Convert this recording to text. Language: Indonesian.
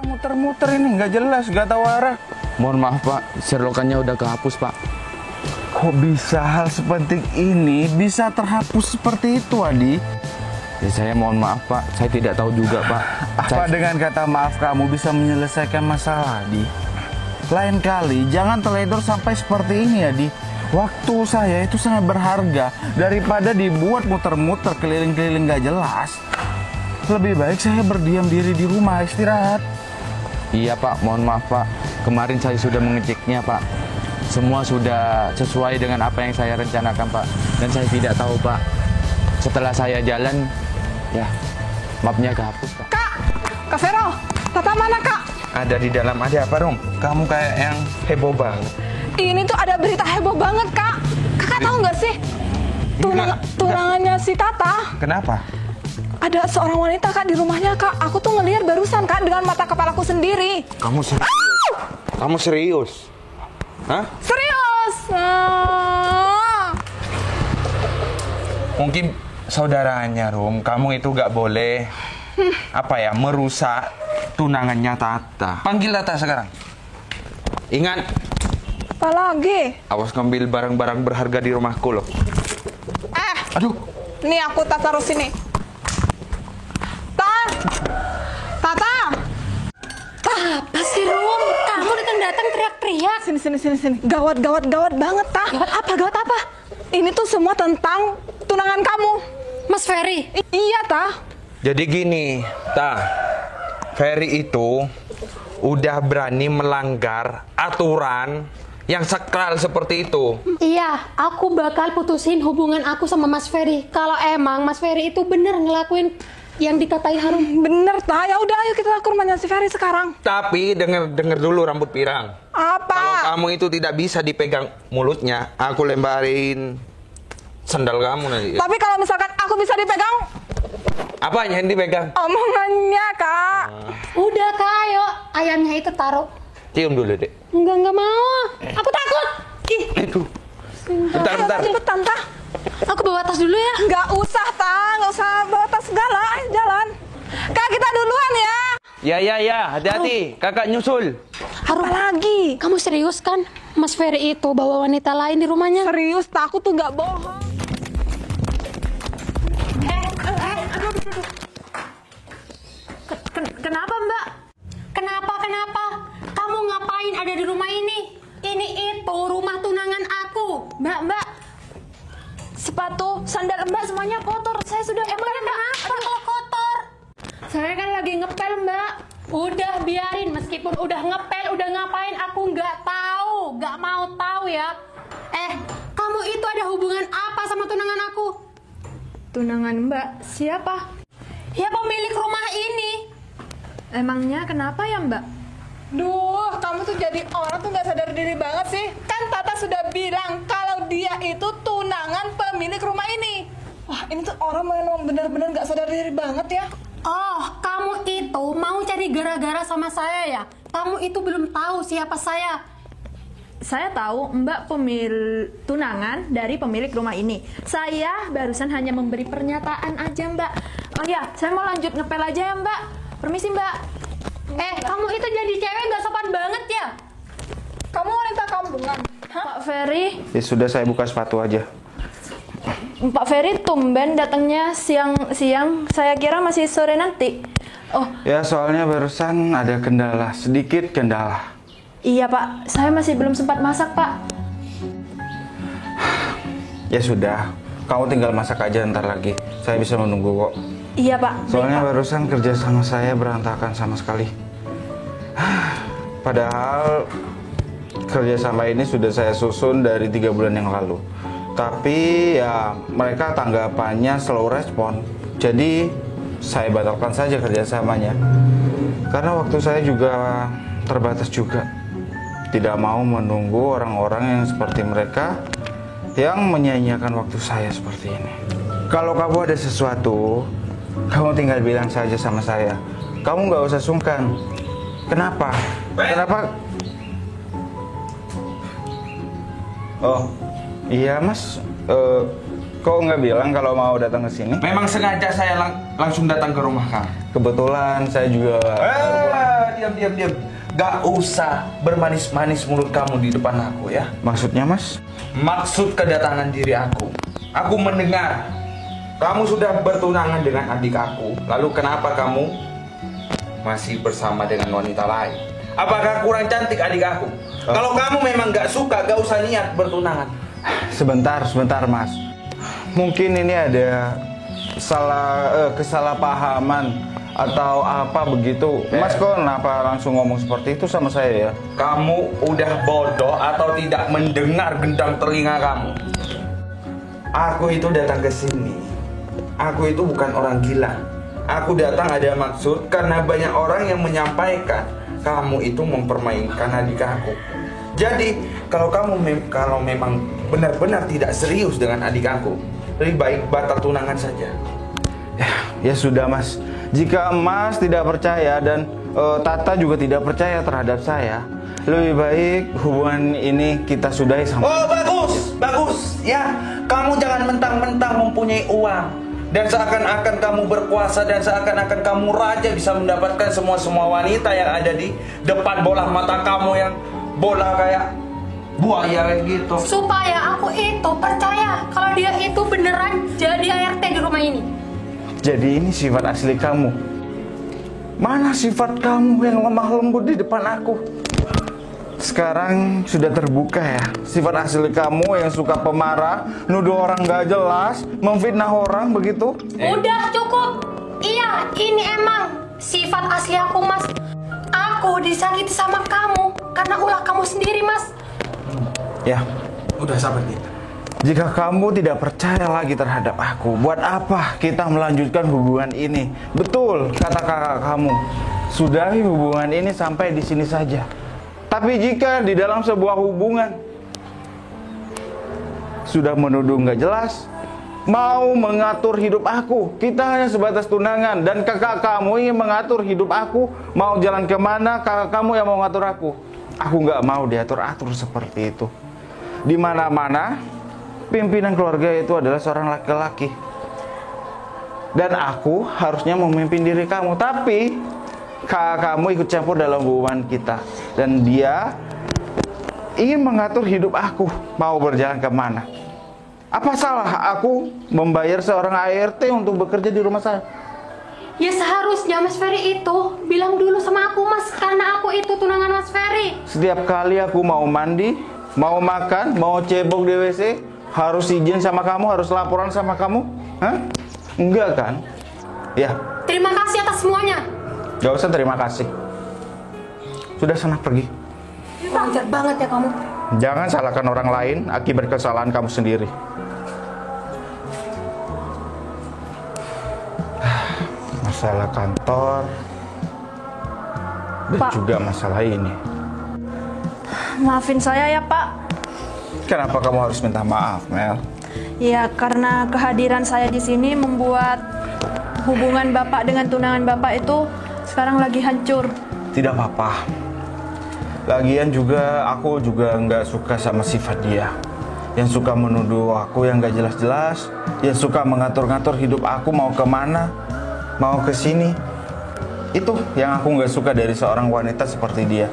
muter-muter ini nggak jelas, nggak tahu arah. Mohon maaf Pak, selokannya udah kehapus Pak. Kok bisa hal sepenting ini bisa terhapus seperti itu, Adi? Ya saya mohon maaf Pak, saya tidak tahu juga Pak. Apa dengan kata maaf kamu bisa menyelesaikan masalah, Adi? Lain kali jangan teledor sampai seperti ini, Adi. Waktu saya itu sangat berharga. Daripada dibuat muter-muter keliling-keliling gak jelas, lebih baik saya berdiam diri di rumah istirahat. Iya Pak, mohon maaf Pak. Kemarin saya sudah mengeceknya Pak. Semua sudah sesuai dengan apa yang saya rencanakan Pak. Dan saya tidak tahu Pak, setelah saya jalan, ya mapnya kehapus Pak. Kak Vero, Tata mana Kak? Ada di dalam. Ada apa, Rom? Kamu kayak yang heboh banget. Ini tuh ada berita heboh banget Kak. Kakak tahu nggak sih? Tunangannya si Tata. Kenapa? Ada seorang wanita Kak di rumahnya Kak. Aku tuh ngelihat barusan Kak dengan mata kepalaku sendiri. Kamu serius? Kamu serius? Hah? Serius? Mungkin saudaranya, Rom. Kamu itu gak boleh merusak tunangannya Tata. Panggil Tata sekarang. Ingat, Apa lagi? awas ngambil barang-barang berharga di rumahku loh. Aduh. Nih aku taruh sini. Tata. Apa sih Rum? Kamu datang-datang teriak-teriak. Sini. Gawat banget, Ta. Gawat apa? Ini tuh semua tentang tunangan kamu. Mas Ferry. Iya, Ta. Jadi gini, Ferry itu udah berani melanggar aturan yang sakral seperti itu. Iya, aku bakal putusin hubungan aku sama Mas Ferry. Kalau emang Mas Ferry itu bener ngelakuin yang dikatain Harum. Bener, Ta. Ya udah, ayo kita ke rumahnya si Ferry sekarang. Tapi denger dulu rambut pirang. Apa? Kalau kamu itu tidak bisa dipegang mulutnya, aku lembarin sandal kamu nanti. Tapi kalau misalkan aku bisa dipegang, Apanya yang dipegang? omongannya, Kak. Udah Kak, ayo. Ayamnya itu taruh. Cium dulu, Dek. Enggak mau. Aku takut. Ih, Aduh. Bentar. Cepetan, Ta. aku bawa tas dulu ya. Nggak usah, Ta. Nggak usah bawa tas segala. Ayo jalan. Kak, kita duluan ya. Ya, hati-hati. Kakak nyusul. Harum. Apa lagi? Kamu serius kan? Mas Ferry itu bawa wanita lain di rumahnya? Serius, Ta. Aku tuh nggak bohong. Kenapa Mbak? Kenapa? Kamu ngapain ada di rumah ini? Ini itu rumah tunangan aku. Mbak. Sepatu, sandal Mbak semuanya kotor. Saya sudah Emangnya kenapa kalau kotor? Saya kan lagi ngepel Mbak. Udah biarin, meskipun udah ngepel, udah ngapain aku nggak tahu. Nggak mau tahu ya. Kamu itu ada hubungan apa sama tunangan aku? Tunangan Mbak, siapa? Ya pemilik rumah ini. Emangnya kenapa ya Mbak? Duh, kamu tuh jadi orang tuh nggak sadar diri banget sih. Kan Tata sudah bilang kalau dia itu tunangan pemilik rumah ini. Wah, ini tuh orang memang bener-bener nggak sadar diri banget ya. Oh, kamu itu mau cari gara-gara sama saya ya? Kamu itu belum tahu siapa saya. Saya tahu Mbak tunangan dari pemilik rumah ini. Saya barusan hanya memberi pernyataan aja Mbak. Oh ya, saya mau lanjut ngepel aja ya Mbak. Permisi Mbak. Kamu itu jadi cewek nggak sopan banget ya? Kamu wanita kampungan. Pak Ferry, Ya sudah, saya buka sepatu aja. Pak Ferry tumben datangnya siang-siang. Saya kira masih sore nanti. Oh, Ya soalnya barusan ada sedikit kendala. iya Pak. Saya masih belum sempat masak Pak. Ya sudah, kamu tinggal masak aja ntar lagi. Saya bisa menunggu kok. Iya Pak. Soalnya Baik, Pak. barusan kerja sama saya berantakan sama sekali. Padahal kerjasama ini sudah saya susun dari 3 bulan yang lalu. Tapi ya mereka tanggapannya slow respon. Jadi saya batalkan saja kerjasamanya. Karena waktu saya juga terbatas juga. Tidak mau menunggu orang-orang yang seperti mereka yang menyia-nyiakan waktu saya seperti ini. Kalau kamu ada sesuatu, kamu tinggal bilang saja sama saya. Kamu nggak usah sungkan. Kenapa? Oh, iya Mas. Kok nggak bilang kalau mau datang ke sini? Memang sengaja saya langsung datang ke rumah kamu. Kebetulan saya juga. diam. Gak usah bermanis-manis mulut kamu di depan aku ya. Maksudnya Mas? Maksud kedatangan diri aku mendengar kamu sudah bertunangan dengan adik aku. Lalu kenapa kamu masih bersama dengan wanita lain? Apakah kurang cantik adik aku? Kalau kamu memang gak suka, gak usah niat bertunangan. Sebentar Mas. Mungkin ini ada kesalahpahaman atau apa begitu. Mas kok kenapa langsung ngomong seperti itu sama saya ya? Kamu udah bodoh atau tidak mendengar gendang telinga kamu? Aku itu datang ke sini. Aku itu bukan orang gila. Aku datang ada maksud karena banyak orang yang menyampaikan kamu itu mempermainkan adik aku. Jadi kalau memang benar-benar tidak serius dengan adik aku, lebih baik batal tunangan saja. Ya sudah Mas. Jika Mas tidak percaya dan Tata juga tidak percaya terhadap saya, lebih baik hubungan ini kita sudahi sama. Oh bagus ya. Kamu jangan mentang-mentang mempunyai uang dan seakan-akan kamu berkuasa dan seakan-akan kamu raja bisa mendapatkan semua wanita yang ada di depan bola mata kamu yang bola kayak buaya kayak gitu. Supaya aku itu percaya kalau dia itu beneran jadi ART di rumah ini. Jadi ini sifat asli kamu. Mana sifat kamu yang lemah lembut di depan aku? Sekarang sudah terbuka ya. Sifat asli kamu yang suka pemarah, nuduh orang gak jelas, memfitnah orang begitu. Udah cukup. Iya, ini emang sifat asli aku, Mas. Aku disakiti sama kamu karena ulah kamu sendiri, Mas. Ya, Udah sabar kita. jika kamu tidak percaya lagi terhadap aku, buat apa kita melanjutkan hubungan ini? Betul kata kakak kamu, sudahi hubungan ini sampai di sini saja. Tapi jika di dalam sebuah hubungan sudah menuduh nggak jelas, mau mengatur hidup aku, kita hanya sebatas tunangan, dan kakak kamu ingin mengatur hidup aku, mau jalan kemana, kakak kamu yang mau ngatur aku. Aku nggak mau diatur-atur seperti itu. Di mana-mana pimpinan keluarga itu adalah seorang laki-laki, dan aku harusnya memimpin diri kamu. Tapi kakak kamu ikut campur dalam hubungan kita, dan dia ingin mengatur hidup aku, mau berjalan kemana. Apa salah aku membayar seorang ART untuk bekerja di rumah saya? Ya seharusnya Mas Ferry itu bilang dulu sama aku, Mas, karena aku itu tunangan Mas Ferry. Setiap kali aku mau mandi, mau makan, mau cebok di WC, harus izin sama kamu, harus laporan sama kamu? Hah? Enggak kan? Ya, Terima kasih atas semuanya. gak usah terima kasih. Sudah sana pergi. Wajar banget ya kamu. Jangan salahkan orang lain akibat kesalahan kamu sendiri. Masalah kantor dan Pak. juga masalah ini. Maafin saya ya Pak. Kenapa kamu harus minta maaf, Mel? Ya karena kehadiran saya di sini membuat hubungan Bapak dengan tunangan Bapak itu sekarang lagi hancur. Tidak apa-apa. Lagian juga aku juga nggak suka sama sifat dia, yang suka menuduh aku yang nggak jelas-jelas, yang suka mengatur-ngatur hidup aku mau kemana, mau ke sini. Itu yang aku nggak suka dari seorang wanita seperti dia.